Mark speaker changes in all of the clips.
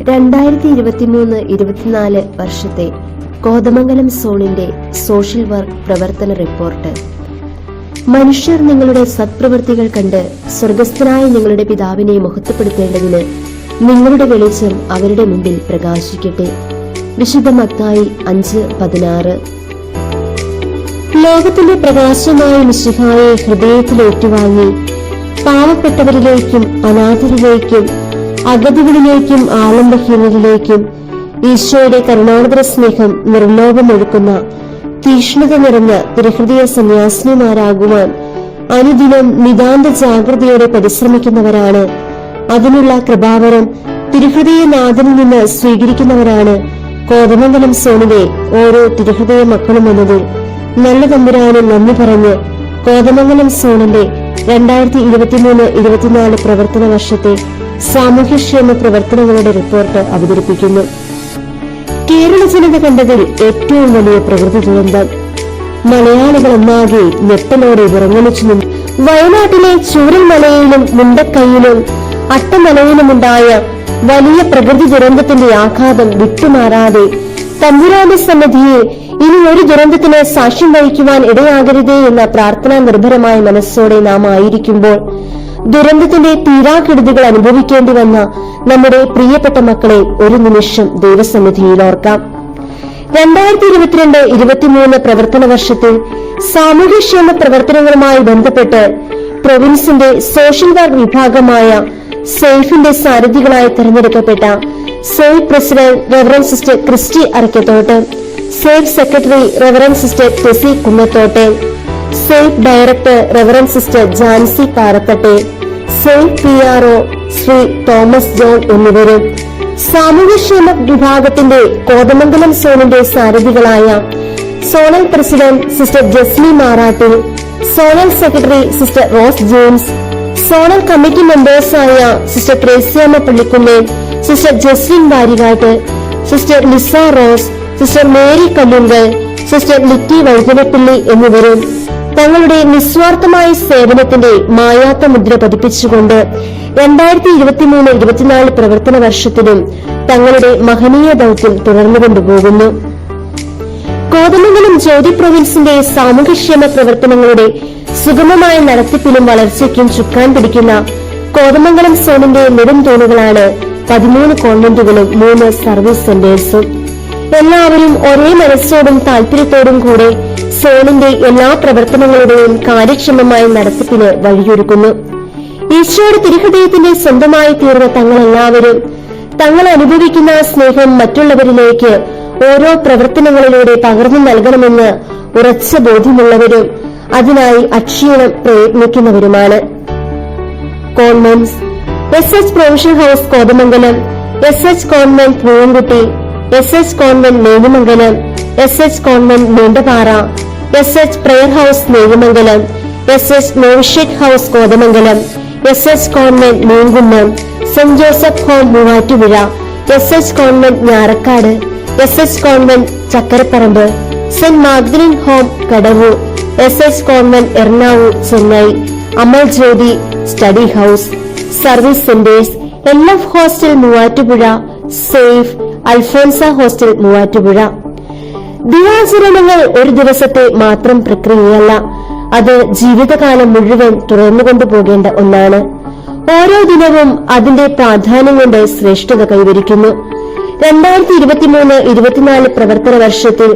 Speaker 1: 2023-24 വർഷത്തെ കോതമംഗലം സോണിന്റെ social work പ്രവർത്തന റിപ്പോർട്ട്. മനുഷ്യർ നിങ്ങളുടെ സത്പ്രവൃത്തികൾ കണ്ട് സ്വർഗസ്ഥനായ നിങ്ങളുടെ പിതാവിനെ മഹത്വപ്പെടുത്തേണ്ടതിന് നിങ്ങളുടെ വെളിച്ചം അവരുടെ മുമ്പിൽ പ്രകാശിക്കട്ടെ. വിശുദ്ധ മത്തായി 5:16. ലോകത്തിന്റെ പ്രകാശമായ മിശിഹായെ ഹൃദയത്തിൽ ഏറ്റുവാങ്ങി പാവപ്പെട്ടവരിലേക്കും അനാഥരിലേക്കും അഗതികളിലേക്കും ആലംബഹീനരിലേക്കും ഈശോയുടെ കരുണാർദ്ര സ്നേഹം നിർലോഭമൊഴുക്കുന്ന തീഷ്ണത നിറഞ്ഞ തിരുഹൃദയ സന്യാസിനിമാരാകുവാൻ അനുദിനം നിതാന്ത ജാഗ്രതയോടെ പരിശ്രമിക്കുന്നവരാണ്. അതിനുള്ള കൃപാവരം തിരുഹൃദയനാഥനിൽ നിന്ന് സ്വീകരിക്കുന്നവരാണ് കോതമംഗലം സോണിലെ ഓരോ തിരുഹൃദയ മക്കളും എന്നതിൽ നല്ല തമ്പുരാന് നന്ദി പറഞ്ഞ് കോതമംഗലം സോണിന്റെ 2023-24 പ്രവർത്തന വർഷത്തെ സാമൂഹ്യക്ഷേമ പ്രവർത്തനങ്ങളുടെ റിപ്പോർട്ട് അവതരിപ്പിക്കുന്നു. കേരള ജനത കണ്ടതിൽ ഏറ്റവും വലിയ പ്രകൃതി ദുരന്തം. മലയാളികൾ ഒന്നാകെ ഞെട്ടലോടെ വിറങ്ങലിച്ചു നിന്നു. വയനാട്ടിലെ ചൂരൽമലയിലും മുണ്ടക്കൈയിലും അട്ടമലയിലുമുണ്ടായ വലിയ പ്രകൃതി ദുരന്തത്തിന്റെ ആഘാതം വിട്ടുമാറാതെ തമ്പുരാന്റെ സന്നിധിയിൽ ഇനി ഒരു ദുരന്തത്തിന് സാക്ഷ്യം വഹിക്കുവാൻ ഇടയാകരുതേ എന്ന പ്രാർത്ഥനാ നിർഭരമായ മനസ്സോടെ നാം ആയിരിക്കുമ്പോൾ ദുരന്തത്തിന്റെ തീരാക്കെടുതികൾ അനുഭവിക്കേണ്ടി വന്ന നമ്മുടെ പ്രിയപ്പെട്ട മക്കളെ ഒരു നിമിഷം ദൈവസന്നിധിയിൽ ഓർക്കാം. 2022-23 പ്രവർത്തന വർഷത്തിൽ സാമൂഹ്യക്ഷേമ പ്രവർത്തനങ്ങളുമായി ബന്ധപ്പെട്ട് പ്രൊവിൻസിന്റെ സോഷ്യൽ വർക്ക് വിഭാഗമായ സേഫിന്റെ സാരഥികളായി തെരഞ്ഞെടുക്കപ്പെട്ട SAFE president reverend sister Christy Arakkathott, SAFE secretary reverend sister Tessy Kunnathotte, SAFE director reverend sister Jancy Parathatte, SAFE PRO Shri Thomas John എന്നിവരും സാമൂഹ്യക്ഷേമ വിഭാഗത്തിന്റെ കോതമംഗലം സോണിന്റെ സാരഥികളായ zonal president sister Jesly Marattil, zonal secretary sister Rose James, zonal committee മെമ്പേഴ്സായ sister Thresiamma Pallikkullen, sister Jeslin Varikatt, sister Lisa Rose, sister Mary Kallungal, sister Litty Vaidyanappilly എന്നിവരും തങ്ങളുടെ നിസ്വാർത്ഥമായ സേവനത്തിന്റെ മായാത്ത മുദ്ര പതിപ്പിച്ചുകൊണ്ട് 2023-24 പ്രവർത്തന വർഷത്തിലും തങ്ങളുടെ മഹനീയ ദൗത്യം തുടർന്നുകൊണ്ടുപോകുന്നു. കോതമംഗലം ജ്യോതി പ്രൊവിൻസിന്റെ സാമൂഹ്യക്ഷേമ പ്രവർത്തനങ്ങളുടെ സുഗമമായ നടത്തിപ്പിലും വളർച്ചയ്ക്കും ചുക്കാൻ പിടിക്കുന്ന കോതമംഗലം സോണിന്റെ നെടുംതൂണുകളാണ് 13 കോൺവെന്റുകളും 3 സർവീസ് സെന്റേഴ്സും. എല്ലാവരും ഒരേ മനസ്സോടും താല്പര്യത്തോടും കൂടെ സോണിന്റെ എല്ലാ പ്രവർത്തനങ്ങളുടെയും കാര്യക്ഷമമായ നടത്തിപ്പിന് വഴിയൊരുക്കുന്നു. ഈശോയുടെ തിരുഹൃദയത്തിന്റെ സ്വന്തമായി തീർന്ന തങ്ങളെല്ലാവരും തങ്ങൾ അനുഭവിക്കുന്ന സ്നേഹം മറ്റുള്ളവരിലേക്ക് ഓരോ പ്രവർത്തനങ്ങളിലൂടെ പകർന്നു നൽകണമെന്ന് ഉറച്ച ബോധ്യമുള്ളവരും അതിനായി അക്ഷീണം പ്രയത്നിക്കുന്നവരുമാണ്. Convents: SH provincial house Kothamangalam, SH convent Poovankutty, SH convent Neriyamangalam, SH convent Neendapara, SH prayer house Neriyamangalam, SH novitiate house Kothamangalam, SH convent Meenkunnam, Saint Joseph home Muvattupuzha, SH convent Njarakkad, SH convent Chakkaraparambu, Saint Magdalene home Kadavoor, SH convent Ernakulam Chennai, Amal Jyothi study house, service centres, LF hostel Muvattupuzha, SAFE Alphonsa hostel Muvattupuzha. ദിനാചരണങ്ങൾ ഒരു ദിവസത്തെ മാത്രം പ്രക്രിയയല്ല, അത് ജീവിതകാലം മുഴുവൻ തുടർന്നുകൊണ്ടുപോകേണ്ട ഒന്നാണ്. ഓരോ ദിനവും അതിന്റെ പ്രാധാന്യം കൊണ്ട് ശ്രേഷ്ഠത കൈവരിക്കുന്നു. 2023-24 പ്രവർത്തന വർഷത്തിൽ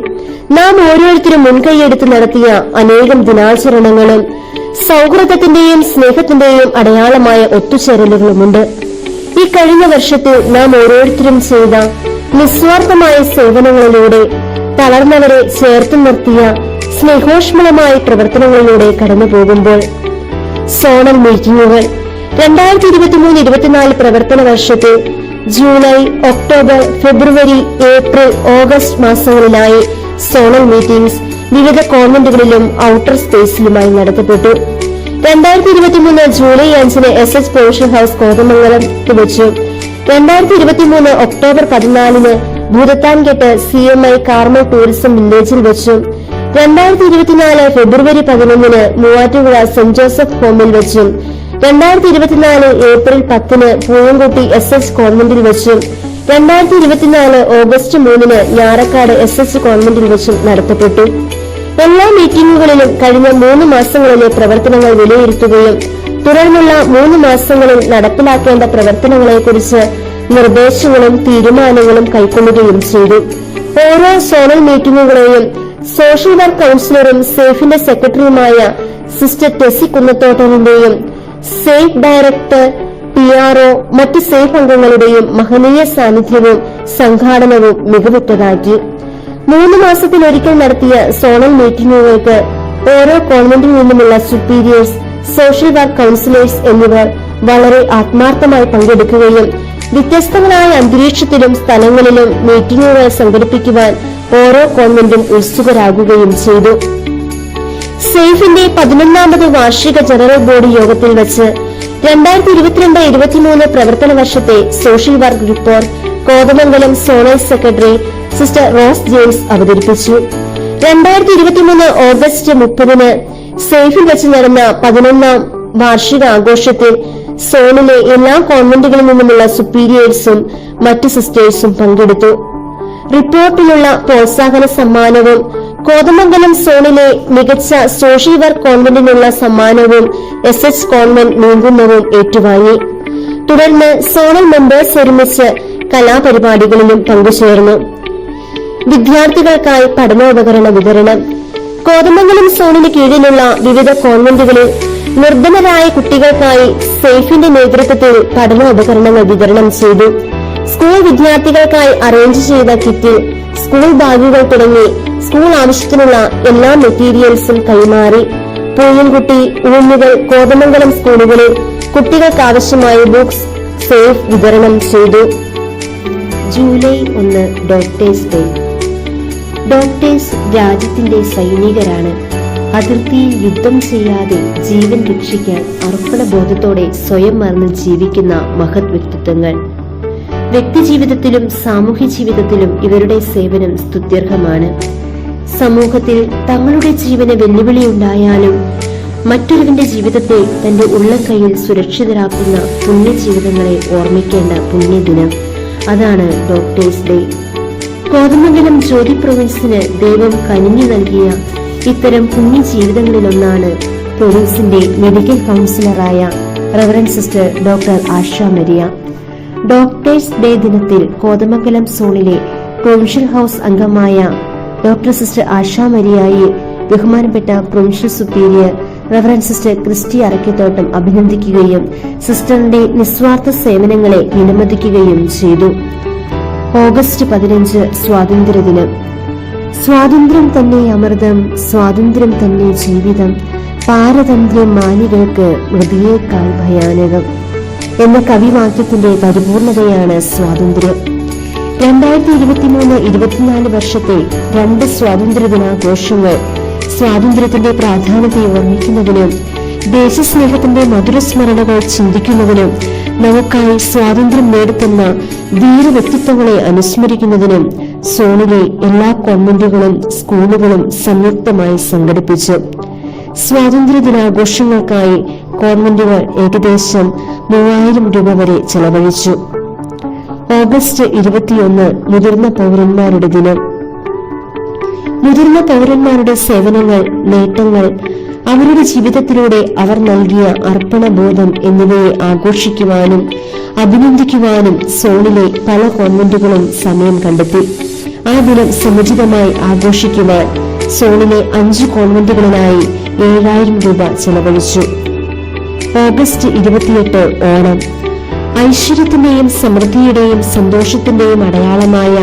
Speaker 1: നാം ഓരോരുത്തരും മുൻകൈയെടുത്ത് നടത്തിയ അനേകം ദിനാചരണങ്ങളും സൗഹൃദത്തിന്റെയും സ്നേഹത്തിന്റെയും അടയാളമായ ഒത്തുചേരലുകളുമുണ്ട്. ഈ കഴിഞ്ഞ വർഷത്തിൽ നാം ഓരോരുത്തരും ചെയ്ത നിസ്വാർത്ഥമായ സേവനങ്ങളിലൂടെ തളർന്നവരെ ചേർത്ത് നിർത്തിയ സ്നേഹോഷ്മളമായ പ്രവർത്തനങ്ങളിലൂടെ കടന്നു പോകുമ്പോൾ സോണൽ മീറ്റിംഗുകൾ 2023-24 പ്രവർത്തന വർഷത്തിൽ July, October, February, April, August മാസങ്ങളിലായി സോണൽ മീറ്റിംഗ്സ് വിവിധ കോൺവെന്റുകളിലും ഔട്ടർ സ്പേസിലുമായി നടത്തപ്പെട്ടു. 2023 ജൂലൈ 5-ന് SH പ്രൊവിൻഷ്യൽ ഹൌസ് കോതമംഗലത്ത് വെച്ചു. 2023 ഒക്ടോബർ 14-ന് ഭൂതത്താൻകെട്ട് CMI കാർമൽ ടൂറിസം വില്ലേജിൽ വെച്ചു. 2024 ഫെബ്രുവരി 11-ന് മൂവാറ്റുപുഴ സെന്റ് ജോസഫ് ഹോമിൽ വെച്ചും 2024 ഏപ്രിൽ 10-ന് പൂവൻകുട്ടി SH കോൺവെന്റിൽ വെച്ചും 2024 ഓഗസ്റ്റ് 3 ഞാറക്കാട് SS കോൺവെന്റിൽ വെച്ചും നടത്തപ്പെട്ടു. എല്ലാ മീറ്റിംഗുകളിലും കഴിഞ്ഞ 3 മാസങ്ങളിലെ പ്രവർത്തനങ്ങൾ വിലയിരുത്തുകയും തുടർന്നുള്ള 3 മാസങ്ങളിൽ നടപ്പിലാക്കേണ്ട പ്രവർത്തനങ്ങളെക്കുറിച്ച് നിർദ്ദേശങ്ങളും തീരുമാനങ്ങളും കൈക്കൊള്ളുകയും ചെയ്തു. ഓരോ സോണൽ മീറ്റിംഗുകളെയും സോഷ്യൽ വർക്ക് കൌൺസിലറും സേഫിന്റെ സെക്രട്ടറിയുമായ സിസ്റ്റർ ടെസി കുന്നത്തോട്ടലിന്റെയും സേഫ് ഡയറക്ടർ, PRO, മറ്റ് സേഫ് അംഗങ്ങളുടെയും മഹനീയ സാന്നിധ്യവും സംഘാടനവും മികവുറ്റതാക്കി. 3 മാസത്തിലൊരിക്കൽ നടത്തിയ സോണൽ മീറ്റിംഗുകൾക്ക് ഓരോ കോൺവെന്റിൽ നിന്നുമുള്ള സുപ്പീരിയേഴ്സ്, സോഷ്യൽ വർക്ക് കൌൺസിലേഴ്സ് എന്നിവർ വളരെ ആത്മാർത്ഥമായി പങ്കെടുക്കുകയും വ്യത്യസ്തങ്ങളായ അന്തരീക്ഷത്തിലും സ്ഥലങ്ങളിലും മീറ്റിംഗുകൾ സംഘടിപ്പിക്കുവാൻ ഓരോ കോൺവെന്റും ഉത്സുകരാകുകയും ചെയ്തു. സേഫിന്റെ 11ാമത് വാർഷിക ജനറൽ ബോഡി യോഗത്തിൽ വെച്ച് 2022-23 പ്രവർത്തന വർഷത്തെ social work report Kothamangalam zonal secretary sister Rose James അവതരിപ്പിച്ചു. 2023 ഓഗസ്റ്റ് 30 സേഫിൽ വെച്ച് നടന്ന 11ാം വാർഷിക ആഘോഷത്തിൽ സോണിലെ എല്ലാ കോൺവെന്റുകളിൽ നിന്നുമുള്ള സുപ്പീരിയേഴ്സും മറ്റ് സിസ്റ്റേഴ്സും പങ്കെടുത്തു. റിപ്പോർട്ടിലുള്ള പ്രോത്സാഹന സമ്മാനവും കോതമംഗലം സോണിലെ മികച്ച സോഷ്യൽ വർക്ക് കോൺവെന്റിനുള്ള സമ്മാനവും SS കോൺവെന്റ് നീങ്ങുന്നവും ഏറ്റുവാങ്ങി. തുടർന്ന് സോണൽ മെമ്പേഴ്സ് ഒരുമിച്ച് കലാപരിപാടികളിലും പങ്കുചേർന്നു. വിദ്യാർത്ഥികൾക്കായി പഠനോപകരണ വിതരണം. കോതമംഗലം സോണിന് കീഴിലുള്ള വിവിധ കോൺവെന്റുകളിൽ നിർധനരായ കുട്ടികൾക്കായി സേഫിന്റെ നേതൃത്വത്തിൽ പഠനോപകരണങ്ങൾ വിതരണം ചെയ്തു. സ്കൂൾ വിദ്യാർത്ഥികൾക്കായി അറേഞ്ച് ചെയ്ത കിറ്റിൽ സ്കൂൾ ബാഗുകൾ തുടങ്ങി സ്കൂൾ ആവശ്യത്തിനുള്ള എല്ലാ മെറ്റീരിയൽസും കൈമാറി. പൂയൻകുട്ടി, ഊന്നുകൾ കോതമംഗലം സ്കൂളുകളിൽ കുട്ടികൾക്കാവശ്യമായ ബുക്സ് സേഫ് വിതരണം ചെയ്തു. July 1 doctors day. ഡോക്ടേഴ്സ് രാജ്യത്തിന്റെ സൈനികരാണ്. അതിർത്തിയിൽ യുദ്ധം ചെയ്യാതെ ജീവൻ രക്ഷിക്കാൻ അർപ്പണബോധത്തോടെ സ്വയം മറന്ന് ജീവിക്കുന്ന മഹത് വ്യക്തിത്വങ്ങൾ. വ്യക്തിജീവിതത്തിലും സാമൂഹ്യ ജീവിതത്തിലും ഇവരുടെ സേവനം സ്തുത്യർഹമാണ്. സമൂഹത്തിൽ തങ്ങളുടെ ജീവന് വെല്ലുവിളിയുണ്ടായാലും മറ്റൊരുവിന്റെ ജീവിതത്തെ തന്റെ ഉള്ളക്കൈയിൽ സുരക്ഷിതരാക്കുന്ന പുണ്യജീവിതങ്ങളെ ഓർമ്മിക്കേണ്ട പുണ്യദിനം. അതാണ് ഡോക്ടേഴ്സ് ഡേ. കോതമംഗലം ജ്യോതി പ്രൊവിൻസിന് ദൈവം കനിഞ്ഞു നൽകിയ ഇത്തരം പുണ്യജീവിതങ്ങളിലൊന്നാണ് പ്രൊവിൻസിന്റെ മെഡിക്കൽ കൗൺസിലറായ reverend sister doctor Asha Maria. Doctors day ദിനത്തിൽ കോതമംഗലം സോണിലെ പ്രൊവിൻഷ്യൽ ഹൌസ് അംഗമായ ഡോക്ടർ സിസ്റ്റർ ആശ മരിയയെ ബഹുമാനപ്പെട്ട provincial superior reverend sister Christy Arakkathottam അഭിനന്ദിക്കുകയും സിസ്റ്ററിന്റെ നിസ്വാർത്ഥ സേവനങ്ങളെ വിലമതിക്കുകയും ചെയ്തു. ഓഗസ്റ്റ് 15 സ്വാതന്ത്ര്യദിനം. സ്വാതന്ത്ര്യം തന്നെ അമൃതം, സ്വാതന്ത്ര്യം തന്നെ ജീവിതം, പാരതന്ത്ര്യം മാനികൾക്ക് മൃതിയേക്കാൾ ഭയാനകം എന്ന കവിവാക്യത്തിന്റെ പരിപൂർണതയാണ് സ്വാതന്ത്ര്യം. 2023-24 വർഷത്തെ 2 സ്വാതന്ത്ര്യദിനാഘോഷങ്ങൾ സ്വാതന്ത്ര്യത്തിന്റെ പ്രാധാന്യത്തെ ഓർമ്മിക്കുന്നതിനും ദേശസ്നേഹത്തിന്റെ മധുരസ്മരണകൾ ചിന്തിക്കുന്നതിനും നമുക്കായി സ്വാതന്ത്ര്യം നേടുത്തുന്ന ധീര വ്യക്തിത്വങ്ങളെ അനുസ്മരിക്കുന്നതിനും സോണിലെ എല്ലാ കോൺവെന്റുകളും സ്കൂളുകളും സംയുക്തമായി സംഘടിപ്പിച്ചു. സ്വാതന്ത്ര്യ ദിനാഘോഷങ്ങൾക്കായി കോൺവെന്റുകൾ ഏകദേശം 3000 രൂപ വരെ ചെലവഴിച്ചു. ഓഗസ്റ്റ് 21 മുതിർന്ന പൗരന്മാരുടെ ദിനം. മുതിർന്ന പൗരന്മാരുടെ സേവനങ്ങൾ, നേട്ടങ്ങൾ, അവരുടെ ജീവിതത്തിലൂടെ അവർ നൽകിയ അർപ്പണബോധം എന്നിവയെ ആഘോഷിക്കുവാനും അഭിനന്ദിക്കുവാനും സോണിലെ പല കോൺവെന്റുകളും സമയം കണ്ടെത്തി. ആ ദിനം സമുചിതമായി ആഘോഷിക്കുവാൻ സോണിലെ 5 കോൺവെന്റുകളിലായി 7000 രൂപ ചെലവഴിച്ചു. ഓഗസ്റ്റ് 28 ഓണം. ഐശ്വര്യത്തിന്റെയും സമൃദ്ധിയുടെയും സന്തോഷത്തിന്റെയും അടയാളമായ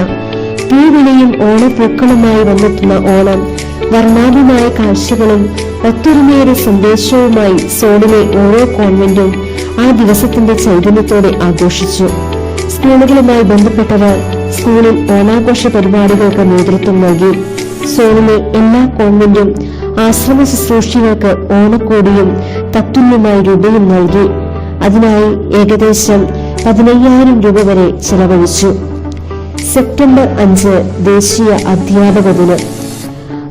Speaker 1: പൂവിളിയും ഓണപ്പൂക്കളുമായി വന്നെത്തുന്ന ഓണം വർണ്ണാഭമായ കാഴ്ചകളും ഒത്തൊരുമയുടെ സന്ദേശവുമായി സോണിലെ ഓരോ കോൺവെന്റും ആ ദിവസത്തിന്റെ ചൈതന്യത്തോടെ ആഘോഷിച്ചു. സ്കൂളുകളുമായി ബന്ധപ്പെട്ടവർ സ്കൂളിൽ ഓണാഘോഷ പരിപാടികൾക്ക് നേതൃത്വം നൽകി. സോണിലെ എല്ലാ കോൺവെന്റും ആശ്രമ ശുശ്രൂഷകൾക്ക് ഓണക്കോടിയും തത്തുല്യമായ രൂപയും നൽകി. അതിനായി ഏകദേശം 15,000 രൂപ വരെ ചെലവഴിച്ചു. സെപ്റ്റംബർ 5 ദേശീയ അധ്യാപക ദിനം.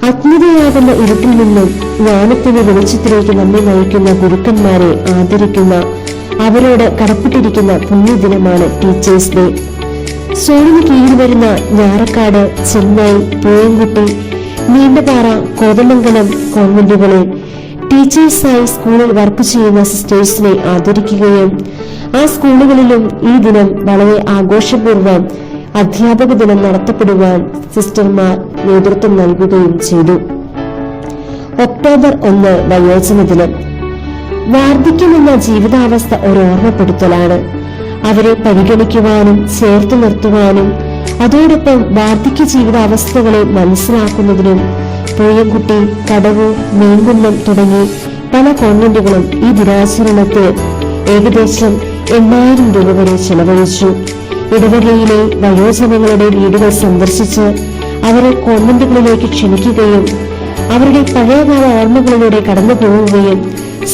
Speaker 1: അജ്ഞതയാകുന്ന ഇരുട്ടിൽ നിന്നും ജ്ഞാനത്തിന്റെ വെളിച്ചത്തിലേക്ക് നമ്മെ നയിക്കുന്ന ഗുരുക്കന്മാരെ ആദരിക്കുന്ന, അവരോട് കടപ്പെട്ടിരിക്കുന്ന പുണ്യദിനമാണ് ടീച്ചേഴ്സ് ഡേ. സോണിന് കീഴിൽ വരുന്ന ഞാറക്കാട്, ചെന്നൈ, പൂയംകുട്ടി, നീണ്ടപാറ, കോതമംഗലം കോൺവെന്റുകളിൽ ടീച്ചേഴ്സായി സ്കൂളിൽ വർക്ക് ചെയ്യുന്ന സിസ്റ്റേഴ്സിനെ ആദരിക്കുകയും ആ സ്കൂളുകളിലും ഈ ദിനം വളരെ ആഘോഷപൂർവ്വം അധ്യാപക ദിനം നടത്തപ്പെടുവാൻ സിസ്റ്റർമാർ നേതൃത്വം നൽകുകയും ചെയ്തു. ഒക്ടോബർ 1 വയോജന ദിനം. വാർദ്ധക്യമെന്ന ജീവിതാവസ്ഥ ഒരു ഓർമ്മപ്പെടുത്തലാണ്. അവരെ പരിഗണിക്കുവാനും ചേർത്ത് നിർത്തുവാനും അതോടൊപ്പം വാർദ്ധക്യ ജീവിതാവസ്ഥകളെ മനസ്സിലാക്കുന്നതിനും പൂയംകുട്ടി, കടവൂർ, മീൻകുന്നം തുടങ്ങി പല കോൺവെന്റുകളും ഈ ദിനാചരണത്തിൽ ഏകദേശം 8000 രൂപ വരെ ചെലവഴിച്ചു. ഇടവകയിലെ വയോജനങ്ങളുടെ വീടുകൾ സന്ദർശിച്ച് അവരെ കോൺവെന്റുകളിലേക്ക് ക്ഷണിക്കുകയും അവരുടെ പഴയകാല ഓർമ്മകളിലൂടെ കടന്നു പോവുകയും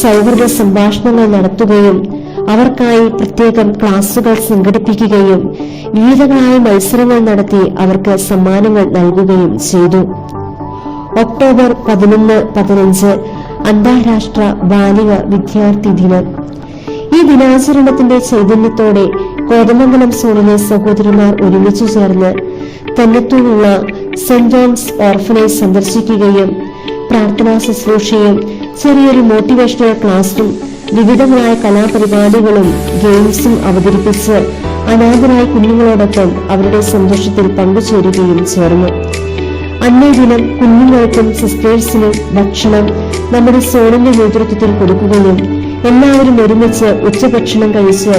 Speaker 1: സൗഹൃദ സംഭാഷണങ്ങൾ നടത്തുകയും അവർക്കായി പ്രത്യേകം ക്ലാസുകൾ സംഘടിപ്പിക്കുകയും വിവിധങ്ങളായ മത്സരങ്ങൾ നടത്തി അവർക്ക് സമ്മാനങ്ങൾ നൽകുകയും ചെയ്തു. ഒക്ടോബർ 11, 15 അന്താരാഷ്ട്ര ബാലിക വിദ്യാർത്ഥി ദിനം. ഈ ദിനാചരണത്തിന്റെ ചൈതന്യത്തോടെ കോതമംഗലം സോണിലെ സഹോദരിമാർ ഒരുമിച്ചു ചേർന്ന് തന്നത്തൂരുള്ള സെന്റ് ജോൺസ് ഓർഫനേജ് സന്ദർശിക്കുകയും പ്രാർത്ഥനാ ശുശ്രൂഷയും ചെറിയൊരു മോട്ടിവേഷണൽ ക്ലാസും വിവിധങ്ങളായ കലാപരിപാടികളും ഗെയിംസും അവതരിപ്പിച്ച് അനാഥരായ കുഞ്ഞുങ്ങളോടൊപ്പം അവരുടെ സന്തോഷത്തിൽ പങ്കുചേരുകയും ചേർന്നു. അന്നേ ദിനം കുഞ്ഞുങ്ങൾക്കും സിസ്റ്റേഴ്സിനും ഭക്ഷണം നമ്മുടെ സോണിന്റെ നേതൃത്വത്തിൽ കൊടുക്കുകയും എല്ലാവരും ഒരുമിച്ച് ഉച്ചഭക്ഷണം കഴിച്ച്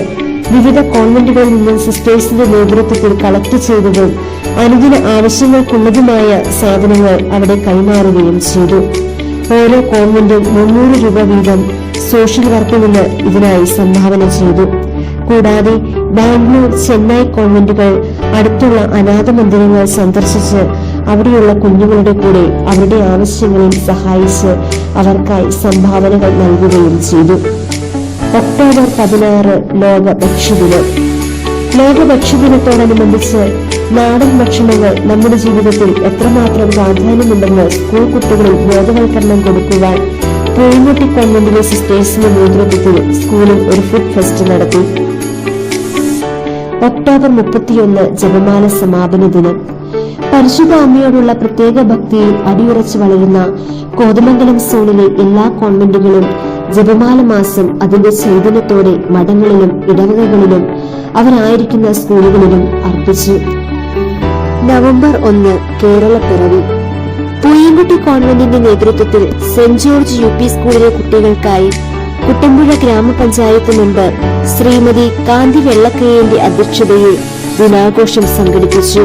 Speaker 1: വിവിധ കോൺവെന്റുകളിൽ നിന്നും സിസ്റ്റേഴ്സിന്റെ നേതൃത്വത്തിൽ കളക്ട് ചെയ്തതും അനുദിന ആവശ്യങ്ങൾക്കുള്ളതുമായ സാധനങ്ങൾ അവിടെ കൈമാറുകയും ചെയ്തു. ഓരോ കോൺവെന്റും 300 രൂപ വീതം സോഷ്യൽ വർക്കിന് ഇതിനായി സംഭാവന ചെയ്തു. കൂടാതെ ബാംഗ്ലൂർ, ചെന്നൈ കോൺവെന്റുകൾ അടുത്തുള്ള അനാഥ മന്ദിരങ്ങൾ സന്ദർശിച്ച് അവിടെയുള്ള കുഞ്ഞുങ്ങളുടെ കൂടെ അവരുടെ ആവശ്യങ്ങളിൽ സഹായിച്ച് അവർക്കായി സംഭാവനകൾ നൽകുകയും ചെയ്തു. ഒക്ടോബർ 16 ലോക ഭക്ഷ്യദിനം. ലോക ഭക്ഷ്യദിനത്തോടനുബന്ധിച്ച് നാടൻ ഭക്ഷണങ്ങൾ നമ്മുടെ ജീവിതത്തിൽ എത്രമാത്രം പ്രാധാന്യമുണ്ടെന്ന് സ്കൂൾ കുട്ടികളിൽ ബോധവൽക്കരണം കൊടുക്കുവാൻ പൂയംകുട്ടി കോൺവെന്റിലെ സിസ്റ്റേഴ്സിന്റെ നേതൃത്വത്തിൽ സ്കൂളിൽ ഒരു ഫുഡ് ഫെസ്റ്റ് നടത്തി. ഒക്ടോബർ 31 ജപമാല സമാപന ദിനം. പരിശുദ്ധ അമ്മയോടുള്ള പ്രത്യേക ഭക്തിയിൽ അടിയുറച്ചു വളരുന്ന കോതമംഗലം സോണിലെ എല്ലാ കോൺവെന്റുകളും ജപമാല മാസം അതിന്റെ ചൈതന്യത്തോടെ മഠങ്ങളിലും ഇടവകകളിലും അവരായിരിക്കുന്ന സ്കൂളുകളിലും അർപ്പിച്ചു. നവംബർ 1 കേരളപ്പിറവി. പൂയംകുട്ടി കോൺവെന്റിന്റെ നേതൃത്വത്തിൽ സെന്റ് ജോർജ് UP സ്കൂളിലെ കുട്ടികൾക്കായി കുട്ടമ്പുഴ ഗ്രാമപഞ്ചായത്ത് മെമ്പർ ശ്രീമതി കാന്തി വെള്ളക്കയ്യന്റെ അധ്യക്ഷതയിൽ ദിനാഘോഷം സംഘടിപ്പിച്ചു.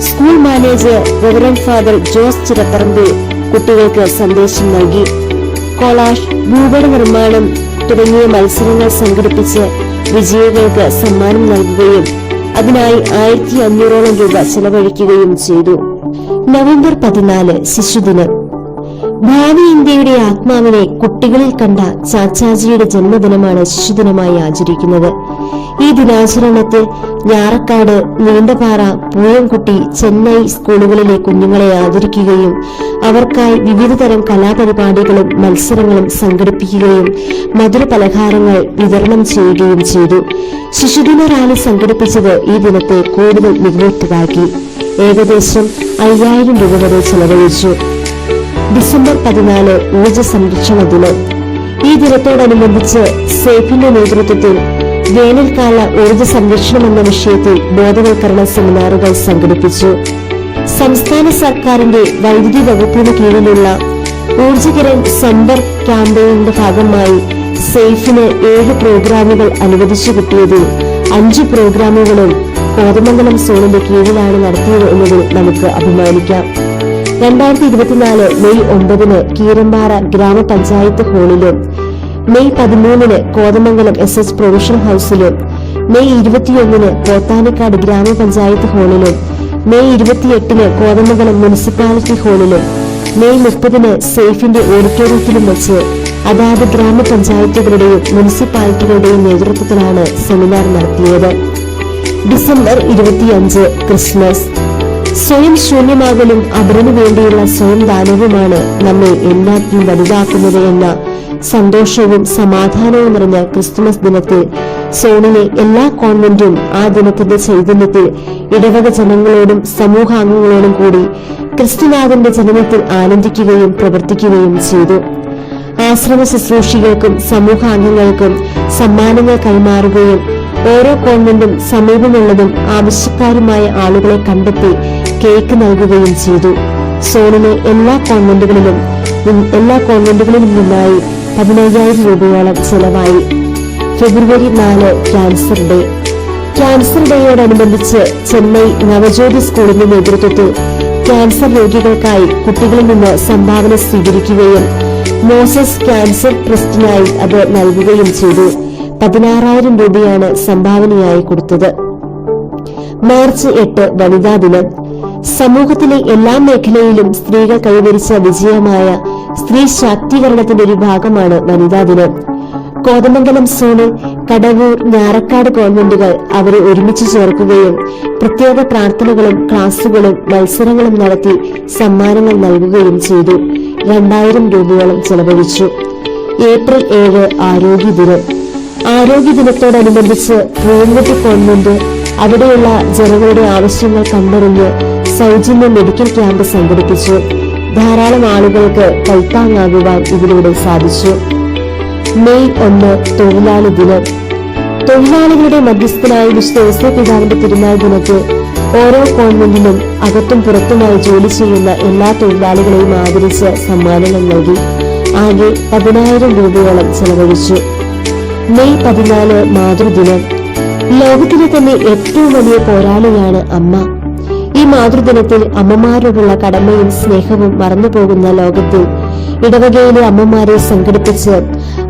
Speaker 1: School manager reverend father Jose Chirapparambil കുട്ടികൾക്ക് സന്ദേശം നൽകി. കൊളാഷ്, ഭൂപട നിർമ്മാണം തുടങ്ങിയ മത്സരങ്ങൾ സംഘടിപ്പിച്ച് വിജയികൾക്ക് സമ്മാനം നൽകുകയും അതിനായി 1500 രൂപ ചെലവഴിക്കുകയും ചെയ്തു. നവംബർ 14 ശിശുദിനം. ഭാവി ഇന്ത്യയുടെ ആത്മാവിനെ കുട്ടികളിൽ കണ്ട ചാച്ചാജിയുടെ ജന്മദിനമാണ് ശിശുദിനമായി ആചരിക്കുന്നത്. ഈ ദിനാചരണത്തിൽ ഞാറക്കാട്, നീണ്ടപാറ, പൂയംകുട്ടി, ചെന്നൈ സ്കൂളുകളിലെ കുഞ്ഞുങ്ങളെ ആദരിക്കുകയും അവർക്കായി വിവിധതരം കലാപരിപാടികളും മത്സരങ്ങളും സംഘടിപ്പിക്കുകയും മധുര പലഹാരങ്ങൾ വിതരണം ചെയ്യുകയും ചെയ്തു. ശിശുദിന റാലി സംഘടിപ്പിച്ചത് ഈ ദിനത്തെ കൂടുതൽ മികവുറ്റതാക്കി. ഏകദേശം 5000 രൂപ വരെ ചെലവഴിച്ചു. ഡിസംബർ 14 ഊർജ സംരക്ഷണ ദിനം. ഈ ദിനത്തോടനുബന്ധിച്ച് സേഫിന്റെ നേതൃത്വത്തിൽ വേനൽക്കാല ഊർജ സംരക്ഷണം എന്ന വിഷയത്തിൽ ബോധവൽക്കരണ സെമിനാറുകൾ സംഘടിപ്പിച്ചു. സംസ്ഥാന സർക്കാരിന്റെ വൈദ്യുതി വകുപ്പിന് കീഴിലുള്ള ഊർജകിരൺ സമ്പർക്ക് ക്യാമ്പയിന്റെ ഭാഗമായി സേഫിന് 7 പ്രോഗ്രാമുകൾ അനുവദിച്ചു കിട്ടിയതിൽ 5 പ്രോഗ്രാമുകളും കോതമംഗലം സോണിന്റെ കീഴിലാണ് നടത്തിയത് എന്നതിൽ നമുക്ക് അഭിമാനിക്കാം. 2024 മെയ് 9 കീരമ്പാറ ഗ്രാമപഞ്ചായത്ത് ഹാളിലും മെയ് 13 കോതമംഗലം SH പ്രൊവിഷണൽ ഹൌസിലും മെയ് 21 പോത്താനിക്കാട് ഗ്രാമപഞ്ചായത്ത് ഹാളിലും മെയ് 28 കോതമംഗലം മുനിസിപ്പാലിറ്റി ഹാളിലും മെയ് 30 സേഫിന്റെ ഓഡിറ്റോറിയത്തിലും വെച്ച് അതാത് ഗ്രാമപഞ്ചായത്തുകളുടെയും മുനിസിപ്പാലിറ്റികളുടെയും നേതൃത്വത്തിലാണ് സെമിനാർ നടത്തിയത്. December 25 Christmas. സ്വയം ശൂന്യമാകലും അവരിനു വേണ്ടിയുള്ള സ്വയം ദാനവുമാണ് നമ്മെ എല്ലാറ്റിനും വലുതാക്കുന്നത് എന്ന സന്തോഷവും സമാധാനവും നിറഞ്ഞ ക്രിസ്തുമസ് ദിനത്തിൽ സോണിലെ എല്ലാ കോൺവെന്റും ആ ദിനത്തിന്റെ ചൈതന്യത്തിൽ ഇടവക ജനങ്ങളോടും സമൂഹാംഗങ്ങളോടും കൂടി ക്രിസ്തുനാഥന്റെ ജനനത്തിൽ ആനന്ദിക്കുകയും പ്രവർത്തിക്കുകയും ചെയ്തു. ആശ്രമ ശുശ്രൂഷികൾക്കും സമൂഹാംഗങ്ങൾക്കും സമ്മാനങ്ങൾ കൈമാറുകയും ഓരോ കോൺവെന്റും സമീപമുള്ളതും ആവശ്യക്കാരുമായ ആളുകളെ കണ്ടെത്തി കേക്ക് നൽകുകയും ചെയ്തു. സോണിലെ എല്ലാ കോൺവെന്റുകളിലും നിന്നായി 15,000 രൂപയോളം ചെലവായി. February 4 cancer day. ക്യാൻസർ ഡേയോടനുബന്ധിച്ച് ചെന്നൈ നവജ്യോതി സ്കൂളിന്റെ നേതൃത്വത്തിൽ ക്യാൻസർ രോഗികൾക്കായി കുട്ടികളിൽ നിന്ന് സംഭാവന സ്വീകരിക്കുകയും മോസസ് ക്യാൻസർ ട്രസ്റ്റിനായി അത് നൽകുകയും ചെയ്തു. 16,000 രൂപയാണ് സംഭാവനയായി കൊടുത്തത്. മാർച്ച് 8 വനിതാ ദിനം. സമൂഹത്തിലെ എല്ലാ മേഖലയിലും സ്ത്രീകൾ കൈവരിച്ച വിജയമായ സ്ത്രീ ശാക്തീകരണത്തിന്റെ ഒരു ഭാഗമാണ് വനിതാ ദിനം. കോതമംഗലം സോണിൽ കടവൂർ, ഞാറക്കാട് കോൺവെന്റുകൾ അവരെ ഒരുമിച്ച് ചേർക്കുകയും പ്രത്യേക പ്രാർത്ഥനകളും ക്ലാസുകളും മത്സരങ്ങളും നടത്തി സമ്മാനങ്ങൾ നൽകുകയും ചെയ്തു. 2,000 രൂപയോളം ചെലവഴിച്ചു. ഏപ്രിൽ 7 ആരോഗ്യ ദിനം. ആരോഗ്യ ദിനത്തോടനുബന്ധിച്ച് പൂങ്കുട്ടി കോൺവെന്റ് അവിടെയുള്ള ജനങ്ങളുടെ ആവശ്യങ്ങൾ കണ്ടറിഞ്ഞ് സൗജന്യ മെഡിക്കൽ ക്യാമ്പ് സംഘടിപ്പിച്ചു. ധാരാളം ആളുകൾക്ക് കൈത്താങ്ങാകുവാൻ ഇതിലൂടെ സാധിച്ചു. മെയ് 1 തൊഴിലാളി ദിനം. തൊഴിലാളികളുടെ മധ്യസ്ഥനായി വിശുദ്ധ പിതാവിന്റെ തിരുനാൾ ദിനത്തിൽ ഓരോ കോൺവെന്റിലും അകത്തും പുറത്തുമായി ജോലി ചെയ്യുന്ന എല്ലാ തൊഴിലാളികളെയും ആദരിച്ച് സമ്മാനങ്ങൾ നൽകി. ആകെ 10,000 രൂപയോളം ചെലവഴിച്ചു. മെയ് 14 മാതൃദിനം. ലോകത്തിലെ തന്നെ ഏറ്റവും വലിയ പോരാളിയാണ് അമ്മ. ഈ മാതൃദിനത്തിൽ അമ്മമാരോടുള്ള കടമയും സ്നേഹവും മറന്നുപോകുന്ന ലോകത്തിൽ ഇടവകയിലെ അമ്മമാരെ സംഘടിപ്പിച്ച്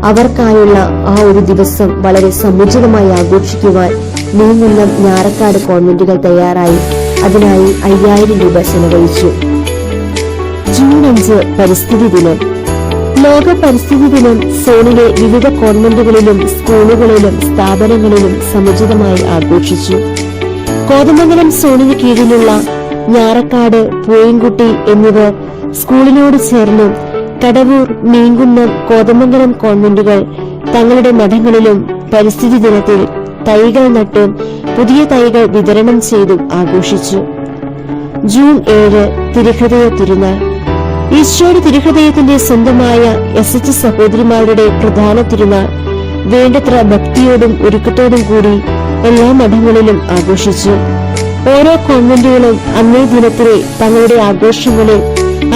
Speaker 1: അവർക്കായുള്ള ആ ഒരു ദിവസം വളരെ സമുചിതമായി ആഘോഷിക്കുവാൻ നീങ്ങുന്ന ഞാറക്കാട് കോൺവെന്റുകൾ തയ്യാറായി. അതിനായി 5,000 രൂപ ചെലവഴിച്ചു. ജൂൺ 5 പരിസ്ഥിതി ദിനം. ലോക പരിസ്ഥിതി ദിനം സോണിലെ വിവിധ കോൺവെന്റുകളിലും സ്കൂളുകളിലും സ്ഥാപനങ്ങളിലും സമുചിതമായി ആഘോഷിച്ചു. കോതമംഗലം സോണിന് കീഴിലുള്ള ഞാറക്കാട്, പൂയംകുട്ടി എന്നിവർ സ്കൂളിനോട് ചേർന്നും കടവൂർ, മീൻകുന്നം, കോതമംഗലം കോൺവെന്റുകൾ തങ്ങളുടെ മഠങ്ങളിലും പരിസ്ഥിതി ദിനത്തിൽ തൈകൾ നട്ടും പുതിയ തൈകൾ വിതരണം ചെയ്തും ആഘോഷിച്ചു. ജൂൺ 7 തിരുഹൃദയ തിരുനാൾ. ഈശോയുടെ തിരുഹൃദയത്തിന്റെ സ്വന്തമായ SH സഹോദരിമാരുടെ പ്രധാന തിരുനാൾ വേണ്ടത്ര ഭക്തിയോടും ഒരുക്കത്തോടും കൂടി എല്ലാ മഠങ്ങളിലും ആഘോഷിച്ചു. ഓരോ കോൺവെന്റുകളും അന്നേ ദിനത്തിലെ തങ്ങളുടെ ആഘോഷങ്ങളിൽ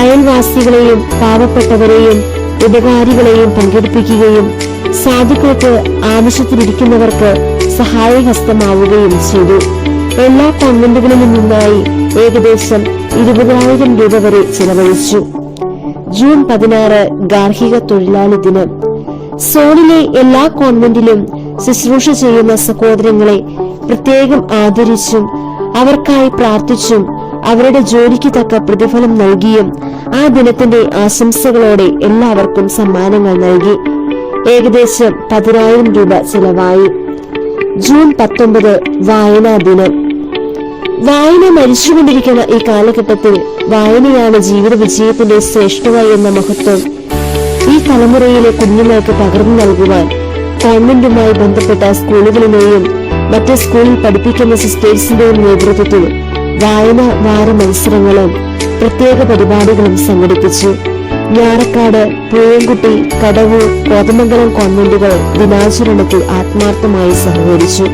Speaker 1: അയൽവാസികളെയും പാവപ്പെട്ടവരെയും ഉപകാരികളെയും പങ്കെടുപ്പിക്കുകയും സാധുക്കൾക്ക് ആവശ്യത്തിലിരിക്കുന്നവർക്ക് സഹായഹസ്തമാവുകയും ചെയ്തു. എല്ലാ കോൺവെന്റുകളിലും നിന്നായി ഏകദേശം 20,000 രൂപ വരെ ചെലവഴിച്ചു. ജൂൺ 16 ഗാർഹിക തൊഴിലാളി ദിനം. സോണിലെ എല്ലാ കോൺവെന്റിലും ശുശ്രൂഷ ചെയ്യുന്ന സഹോദരങ്ങളെ പ്രത്യേകം ആദരിച്ചും അവർക്കായി പ്രാർത്ഥിച്ചും അവരുടെ ജോലിക്ക് തക്ക പ്രതിഫലം നൽകിയും ആ ദിനത്തിന്റെ ആശംസകളോടെ എല്ലാവർക്കും സമ്മാനങ്ങൾ നൽകി. ഏകദേശം 10,000 രൂപ ചെലവായി. ജൂൺ 19 വായനാ ദിനം. വായന മരിച്ചുകൊണ്ടിരിക്കുന്ന ഈ കാലഘട്ടത്തിൽ വായനയാണ് ജീവിത വിജയത്തിന്റെ ശ്രേഷ്ഠത എന്ന മഹത്വം ഈ തലമുറയിലെ കുഞ്ഞുങ്ങൾക്ക് പകർന്നു നൽകുവാൻ ഗവൺമെന്റുമായി ബന്ധപ്പെട്ട സ്കൂളുകളിലെയും മറ്റ് സ്കൂളിൽ പഠിപ്പിക്കുന്ന സിസ്റ്റേഴ്സിന്റെയും നേതൃത്വത്തിൽ വായന വാര മത്സരങ്ങളും പ്രത്യേക പരിപാടികളും സംഘടിപ്പിച്ചു. ഞാറക്കാട്, പൂയംകുട്ടി, കടവൂർ, കോതമംഗലം കോൺവെന്റുകൾ ദിനാചരണത്തിൽ ആത്മാർത്ഥമായി സഹകരിച്ചു.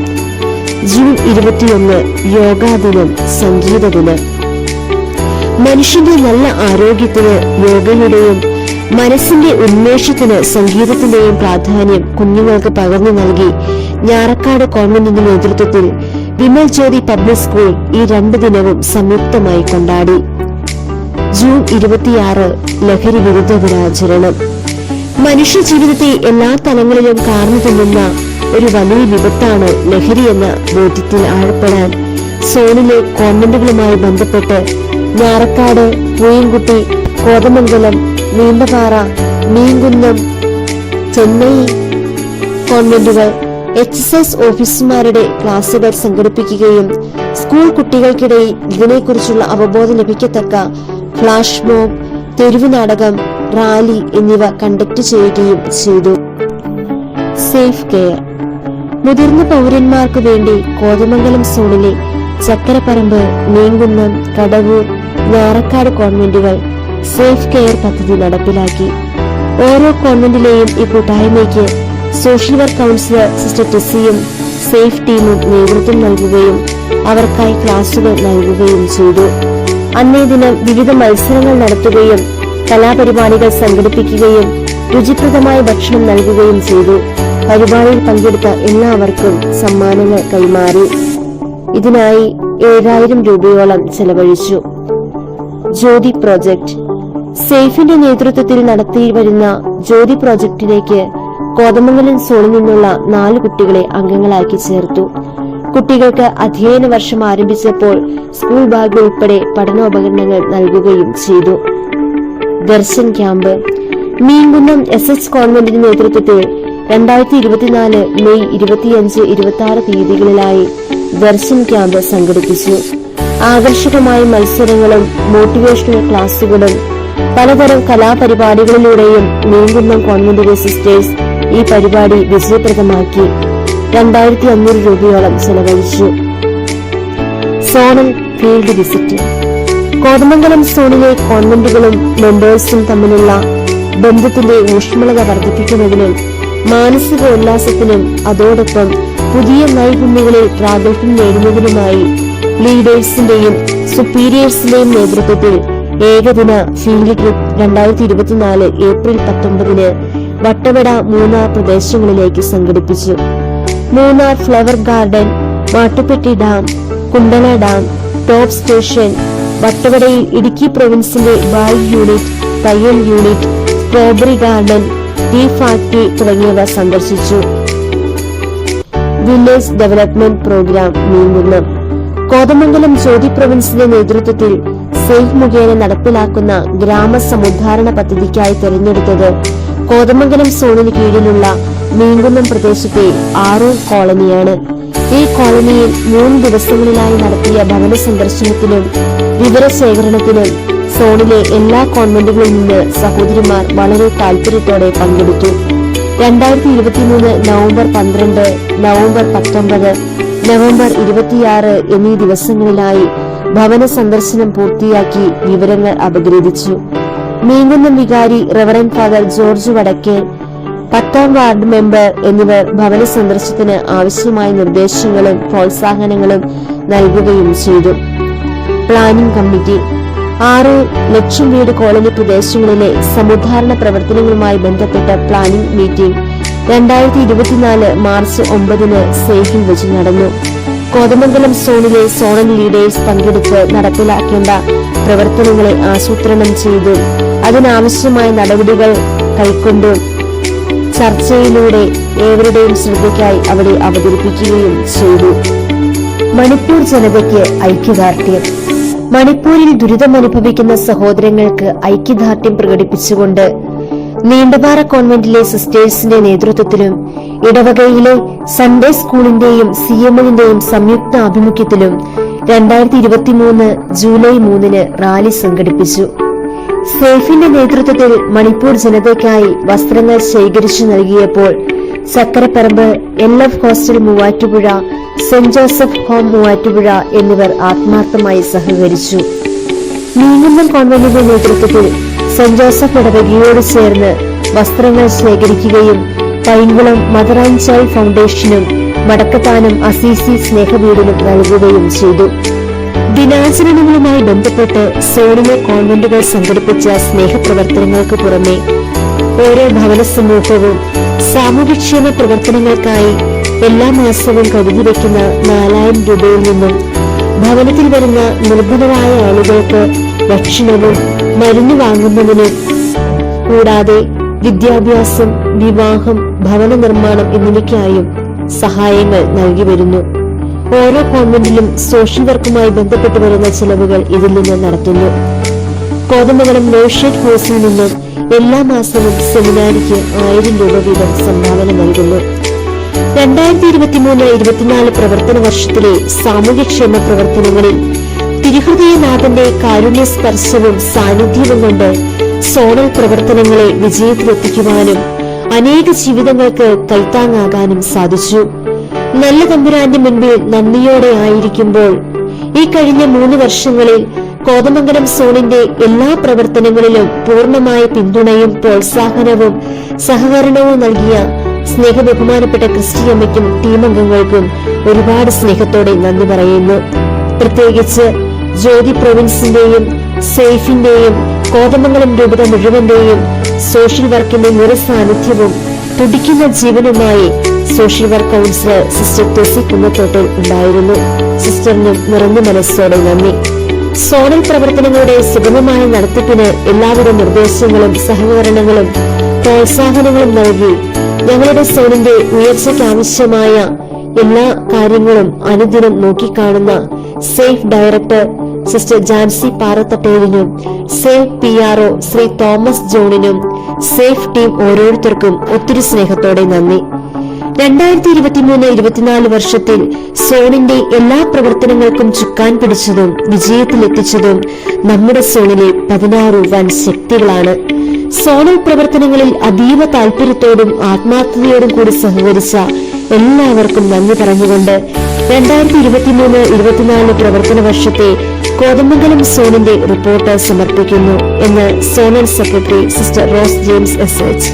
Speaker 1: ജൂൺ 21 യോഗാ ദിനം, സംഗീത ദിനം. മനുഷ്യന്റെ നല്ല ആരോഗ്യത്തിന് യോഗയുടെയും മനസ്സിന്റെ ഉന്മേഷത്തിന് സംഗീതത്തിന്റെയും പ്രാധാന്യം കുഞ്ഞുങ്ങൾക്ക് പകർന്നു നൽകി ഞാറക്കാട് കോൺവെന്റിന്റെ നേതൃത്വത്തിൽ വിമൽ ജ്യോതി പബ്ലിക് സ്കൂൾ ഈ 2 ദിനവും സംയുക്തമായി കൊണ്ടാടി. ജൂൺ 26 ലഹരി വിരുദ്ധ ദിനാചരണം. മനുഷ്യ ജീവിതത്തെ എല്ലാ തലങ്ങളിലും കാർന്നു തിന്നുന്ന ഒരു വലിയ വിപത്താണ് ലഹരി എന്ന ബോധ്യത്തിൽ ആഴപ്പെടാൻ സോണിലെ കോൺവെന്റുകളുമായി ബന്ധപ്പെട്ട് ഞാറക്കാട്, പൂയംകുട്ടി, കോതമംഗലം, നീണ്ടപാറ, മീൻകുന്നം, ചെന്നൈ കോൺവെന്റുകൾ HSS ഓഫീസർമാരുടെ ക്ലാസുകൾ സംഘടിപ്പിക്കുകയും സ്കൂൾ കുട്ടികൾക്കിടയിൽ ഇതിനെക്കുറിച്ചുള്ള അവബോധം ലഭിക്കത്തക്ക ഫ്ലാഷ് മോബ്, തെരുവ് നാടകം, റാലി എന്നിവ കണ്ടക്ട് ചെയ്യുകയും ചെയ്തു. SAFE care. മുതിർന്ന പൗരന്മാർക്കു വേണ്ടി കോതമംഗലം സോണിലെ ചക്കരപ്പറമ്പ്, മീൻകുന്നം, കടവൂർ, ഞാറക്കാട് കോൺവെന്റുകൾ സേഫ് കെയർ പദ്ധതി നടപ്പിലാക്കി. ഓരോ കോൺവെന്റിലെയും ഈ കൂട്ടായ്മയ്ക്ക് സോഷ്യൽ വർക്ക് കൗൺസിലർ സിസ്റ്റർ ടെസ്സിയും സേഫ് ടീമും നേതൃത്വം നൽകുകയും അവർക്കായി ക്ലാസുകൾ നൽകുകയും ചെയ്തു. അന്നേ ദിനം വിവിധ മത്സരങ്ങൾ നടത്തുകയും കലാപരിപാടികൾ സംഘടിപ്പിക്കുകയും രുചിപ്രദമായ ഭക്ഷണം നൽകുകയും ചെയ്തു. പരിപാടിയിൽ പങ്കെടുത്ത എല്ലാവർക്കും സമ്മാനങ്ങൾ കൈമാറി. ഇതിനായി 7000 രൂപയോളം ചെലവഴിച്ചു. ജ്യോതി പ്രോജക്ട് സേഫിന്റെ നേതൃത്വത്തിൽ നടത്തി വരുന്ന ജ്യോതി പ്രോജക്ടിലേക്ക് കോതമംഗലം സോണിൽ നിന്നുള്ള 4 കുട്ടികളെ അംഗങ്ങളാക്കി ചേർത്തു. കുട്ടികൾക്ക് അധ്യയന വർഷം ആരംഭിച്ചപ്പോൾ സ്കൂൾ ബാഗ് ഉൾപ്പെടെ പഠനോപകരണങ്ങൾ നൽകുകയും ചെയ്തു. ദർശൻ ക്യാമ്പ് മീൻകുന്നം SH കോൺവെന്റിന്റെ നേതൃത്വത്തിൽ 2024 മെയ് 25, 26 തീയതികളിലായി ദർശൻ ക്യാമ്പ് സംഘടിപ്പിച്ചു. ആകർഷകമായ മത്സരങ്ങളും മോട്ടിവേഷണൽ ക്ലാസുകളും പലതരം കലാപരിപാടികളിലൂടെയും മീൻകുന്നം കോൺവെന്റിലെ സിസ്റ്റേഴ്സ് ഈ പരിപാടി വിജയപ്രദമാക്കി. 2500 രൂപയോളം ചെലവഴിച്ചു. സോണൽ ഫീൽഡ് വിസിറ്റ് കോതമംഗലം സോണിലെ കോൺവെന്റുകളും മെമ്പേഴ്സും തമ്മിലുള്ള ബന്ധത്തിന്റെ ഊഷ്മളത വർദ്ധിപ്പിക്കുന്നതിനും മാനസിക ഉല്ലാസത്തിനും അതോടൊപ്പം പുതിയ നൈപുണ്യങ്ങളിൽ പ്രാഗൽഭ്യം നേടുന്നതിനുമായി ലീഡേഴ്സിന്റെയും സുപ്പീരിയേഴ്സിന്റെയും നേതൃത്വത്തിൽ ഏകദിന field trip 2024 April 19 Vattavada, Munnar പ്രദേശങ്ങളിലേക്ക് സംഘടിപ്പിച്ചു. Munnar flower garden, Mattupetty dam, Kundala dam, top station, വട്ടവടയിൽ ഇടുക്കി പ്രൊവിൻസിന്റെ ബായ് യൂണിറ്റ്, തയ്യൽ unit, strawberry garden, tea factory തുടങ്ങിയവ സന്ദർശിച്ചു. Village development programme Meenkunnam Kothamangalam Jyothi പ്രൊവിൻസിന്റെ നേതൃത്വത്തിൽ സേഫ് മുഖേന നടപ്പിലാക്കുന്ന ഗ്രാമ സമുദ്ധാരണ പദ്ധതിക്കായി തെരഞ്ഞെടുത്തത് കോതമംഗലം സോണിന് കീഴിലുള്ള മീൻകുന്നം പ്രദേശത്തെ ആറൂർ കോളനിയാണ്. ഈ കോളനിയിൽ 3 ദിവസങ്ങളിലായി നടത്തിയ ഭവന സന്ദർശനത്തിനും വിവരശേഖരണത്തിനും സോണിലെ എല്ലാ കോൺവെന്റുകളിൽ നിന്ന് സഹോദരിമാർ വളരെ താൽപര്യത്തോടെ പങ്കെടുത്തു. 2023 നവംബർ 12, നവംബർ 19, നവംബർ 26 എന്നീ ദിവസങ്ങളിലായി ഭവന സന്ദർശനം പൂർത്തിയാക്കി വിവരങ്ങൾ അപഗ്രഥിച്ചു. മീൻകുന്നം വികാരി reverend father George Vadakkel, 10ാം ward member എന്നിവർ ഭവന സന്ദർശനത്തിന് ആവശ്യമായ നിർദ്ദേശങ്ങളും പ്രോത്സാഹനങ്ങളും നൽകുകയും ചെയ്തു. പ്ലാനിംഗ് കമ്മിറ്റി ആറൂർ, ലക്ഷം വീട് കോളനി പ്രദേശങ്ങളിലെ സമുദ്ധാരണ പ്രവർത്തനങ്ങളുമായി ബന്ധപ്പെട്ട പ്ലാനിംഗ് മീറ്റിംഗ് 2024 മാർച്ച് 9 സേഫിൽ വെച്ച് നടന്നു. കോതമംഗലം സോണിലെ സോണൽ ലീഡേഴ്സ് പങ്കെടുത്ത് നടപ്പിലാക്കേണ്ട പ്രവർത്തനങ്ങളെ ആസൂത്രണം ചെയ്തു അതിനാവശ്യമായ നടപടികൾ കൈക്കൊണ്ടും ചർച്ചയിലൂടെ ഏവരുടെയും ശ്രദ്ധയ്ക്കായി അവിടെ അവതരിപ്പിക്കുകയും ചെയ്തു. മണിപ്പൂർ ജനതയ്ക്ക് ഐക്യദാർഢ്യം മണിപ്പൂരിൽ ദുരിതമനുഭവിക്കുന്ന സഹോദരങ്ങൾക്ക് ഐക്യദാർഢ്യം പ്രകടിപ്പിച്ചുകൊണ്ട് നീണ്ടപാറ കോൺവെന്റിലെ സിസ്റ്റേഴ്സിന്റെ നേതൃത്വത്തിലും ഇടവകയിലെ സൺഡേ സ്കൂളിന്റെയും CMNന്റെയും സംയുക്ത ആഭിമുഖ്യത്തിലും 2023 ജൂലൈ 3 റാലി സംഘടിപ്പിച്ചു. സേഫിന്റെ നേതൃത്വത്തിൽ മണിപ്പൂർ ജനതയ്ക്കായി വസ്ത്രങ്ങൾ ശേഖരിച്ചു നൽകിയപ്പോൾ Chakkaraparambu, LF hostel Muvattupuzha, Saint Joseph home Muvattupuzha എന്നിവർ ആത്മാർത്ഥമായി സഹകരിച്ചു. മീൻകുന്നം കോൺവെന്റിന്റെ നേതൃത്വത്തിൽ സെന്റ് ജോസഫ് ഇടവകയോട് ചേർന്ന് വസ്ത്രങ്ങൾ ശേഖരിക്കുകയും പൈൻകുളം മദർ ആൻഡ് ചൈൽഡ് ഫൗണ്ടേഷനും വടക്കത്താനം അസീസി സ്നേഹവീടിനും നൽകുകയും ചെയ്തു. ദിനാചരണങ്ങളുമായി ബന്ധപ്പെട്ട് സോണിലെ കോൺവെന്റുകൾ സംഘടിപ്പിച്ച സ്നേഹപ്രവർത്തനങ്ങൾക്ക് പുറമെ ഓരോ ഭവന സമൂഹവും സാമൂഹ്യക്ഷേമ പ്രവർത്തനങ്ങൾക്കായി എല്ലാ മാസവും കരുതി വയ്ക്കുന്ന 4000 രൂപയിൽ നിന്നും ഭവനത്തിൽ വരുന്ന നിർധനരായ ആളുകൾക്ക് ഭക്ഷണവും മരുന്ന് വാങ്ങുന്നതിനും കൂടാതെ വിദ്യാഭ്യാസം, വിവാഹം, ഭവന നിർമ്മാണം എന്നിവയ്ക്കായും സഹായങ്ങൾ നൽകി വരുന്നു. ഓരോ കോൺവെന്റിലും സോഷ്യൽ വർക്കുമായി ബന്ധപ്പെട്ടു വരുന്ന ചെലവുകൾ ഇതിൽ നിന്ന് നടത്തുന്നു. കോതമംഗലം നോഷേഡ് ഹൗസിൽ നിന്നും എല്ലാ മാസവും സെമിനാരിക്ക് 1000 രൂപ വീതം സംഭാവന നൽകുന്നു. 2023-24 പ്രവർത്തന വർഷത്തിലെ സാമൂഹ്യക്ഷേമ പ്രവർത്തനങ്ങളിൽ തിരുഹൃദയനാഥന്റെ കാരുണ്യ സ്പർശവും സാന്നിധ്യവും കൊണ്ട് സോണൽ പ്രവർത്തനങ്ങളെ വിജയത്തിലെത്തിക്കുവാനും അനേക ജീവിതങ്ങൾക്ക് കൈത്താങ്ങാകാനും സാധിച്ചു. നല്ല തമ്പുരാന്റെ മുൻപിൽ നന്ദിയോടെ ആയിരിക്കുമ്പോൾ ഈ കഴിഞ്ഞ 3 വർഷങ്ങളിൽ കോതമംഗലം സോണിന്റെ എല്ലാ പ്രവർത്തനങ്ങളിലും പൂർണ്ണമായ പിന്തുണയും പ്രോത്സാഹനവും സഹകരണവും നൽകിയ സ്നേഹബഹുമാനപ്പെട്ട ക്രിസ്റ്റിയമ്മയ്ക്കും ടീമംഗങ്ങൾക്കും ഒരുപാട് സ്നേഹത്തോടെ നന്ദി പറയുന്നു. പ്രത്യേകിച്ച് ജ്യോതി പ്രൊവിൻസിന്റെയും സേഫിന്റെയും കോതമംഗലം രൂപത മുഴുവന്റെയും സോഷ്യൽ വർക്കിന്റെ നിറസാന്നിധ്യവും തുടിക്കുന്ന ജീവനുമായി social work counsellor sister Tessy Kunnathottil ഉണ്ടായിരുന്നു. സിസ്റ്ററിനും നിറഞ്ഞ മനസ്സോടെ നന്ദി. സോണൽ പ്രവർത്തനങ്ങളുടെ സുഗമമായ നടത്തിപ്പിന് എല്ലാവിധ നിർദ്ദേശങ്ങളും സഹകരണങ്ങളും പ്രോത്സാഹനങ്ങളും നൽകി ഞങ്ങളുടെ സോണിന്റെ ഉയർച്ചയ്ക്ക് ആവശ്യമായ എല്ലാ കാര്യങ്ങളും അനുദിനം നോക്കിക്കാണുന്ന സേഫ് ഡയറക്ടർ സിസ്റ്റർ ജാൻസി പാറത്തട്ടേലിനും സേഫ് PRO ശ്രീ തോമസ് ജോണിനും സേഫ് ടീം ഓരോരുത്തർക്കും ഒത്തിരി സ്നേഹത്തോടെ നന്ദി. 2023-24 വർഷത്തിൽ സോണിന്റെ എല്ലാ പ്രവർത്തനങ്ങൾക്കും ചുക്കാൻ പിടിച്ചതും വിജയത്തിലെത്തിച്ചതും നമ്മുടെ സോണിലെ 16 വൻ ശക്തികളാണ്. സോണൽ പ്രവർത്തനങ്ങളിൽ അതീവ താല്പര്യത്തോടും ആത്മാർത്ഥതയോടും കൂടി സഹകരിച്ച എല്ലാവർക്കും നന്ദി പറഞ്ഞുകൊണ്ട് 2023-24 പ്രവർത്തന വർഷത്തെ കോതമംഗലം സോണിന്റെ റിപ്പോർട്ട് സമർപ്പിക്കുന്നു എന്ന് zonal secretary sister Rose James SH.